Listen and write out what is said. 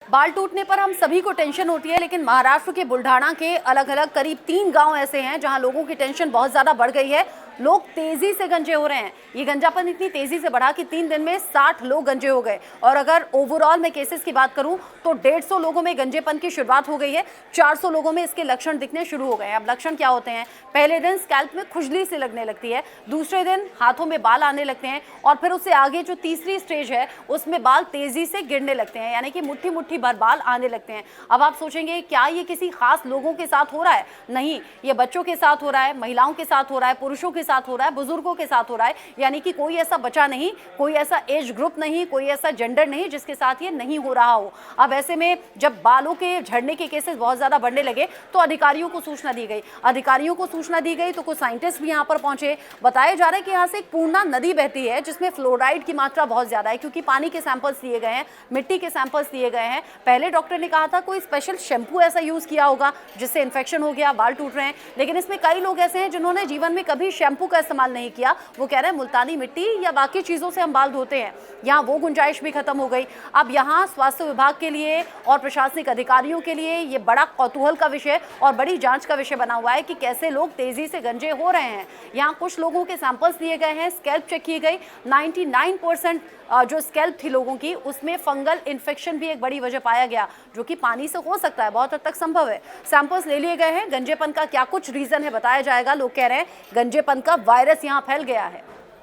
बाल टूटने पर हम सभी को टेंशन होती है, लेकिन महाराष्ट्र के बुल्ढाना के अलग अलग करीब 3 गांव ऐसे हैं जहां लोगों की टेंशन बहुत ज्यादा बढ़ गई है। लोग तेजी से गंजे हो रहे हैं। ये गंजापन इतनी तेजी से बढ़ा कि 3 दिन में 60 लोग गंजे हो गए। और अगर ओवरऑल में केसेस की बात करूं तो 150 लोगों में गंजेपन की शुरुआत हो गई है। 400 लोगों में इसके लक्षण दिखने शुरू हो गए हैं। अब लक्षण क्या होते हैं? पहले दिन स्कैल्प में खुजली से लगने लगती है, दूसरे दिन हाथों में बाल आने लगते हैं, और फिर उससे आगे जो तीसरी स्टेज है उसमें बाल तेजी से गिरने लगते हैं, यानी कि मुट्ठी मुट्ठी भर बाल आने लगते हैं। अब आप सोचेंगे क्या ये किसी खास लोगों के साथ हो रहा है? नहीं, ये बच्चों के साथ हो रहा है, महिलाओं के साथ हो रहा है, पुरुषों के साथ हो रहा है, बुजुर्गों के साथ हो रहा है। यानी कि कोई ऐसा बचा नहीं, कोई ऐसा एज ग्रुप नहीं, कोई ऐसा जेंडर नहीं जिसके साथ ये नहीं हो रहा हो। अब ऐसे में जब बालों के झड़ने के केसेस बहुत ज्यादा बढ़ने लगे तो अधिकारियों को सूचना दी गई। अधिकारियों को सूचना दी गई तो कुछ साइंटिस्ट भी यहाँ पर पहुंचे। बताया जा रहा है कि यहाँ से एक पूर्णा नदी बहती है जिसमें फ्लोराइड की मात्रा बहुत ज्यादा है, क्योंकि पानी के सैंपल्स लिए गए हैं, मिट्टी के सैंपल्स लिए गए हैं। पहले डॉक्टर ने कहा था कोई स्पेशल शैम्पू ऐसा यूज किया होगा जिससे इन्फेक्शन हो गया, बाल टूट रहे हैं, लेकिन इसमें कई लोग ऐसे हैं जिन्होंने जीवन में कभी शैम्पू का इस्तेमाल नहीं किया। वो कह रहे हैं मुल्तानी मिट्टी या बाकी चीजों से हम बाल धोते हैं। यहाँ वो गुंजाइश भी खत्म हो गई। अब यहाँ स्वास्थ्य विभाग के लिए और प्रशासनिक अधिकारियों के लिए ये बड़ा कौतूहल का विषय और बड़ी जांच का विषय बना हुआ है कि कैसे लोग तेजी से गंजे हो रहे हैं। यहाँ कुछ लोगों के सैंपल्स लिए गए हैं, स्कैल्प चेक की गई। 99% जो स्कैल्प थी लोगों की उसमें फंगल इन्फेक्शन भी एक बड़ी वजह पाया गया, जो कि पानी से हो सकता है, बहुत हद तक संभव है। सैंपल्स ले लिए गए हैं। गंजेपन का क्या कुछ रीजन है बताया जाएगा। लोग कह रहे हैं गंजेपन का वायरस यहाँ फैल गया है।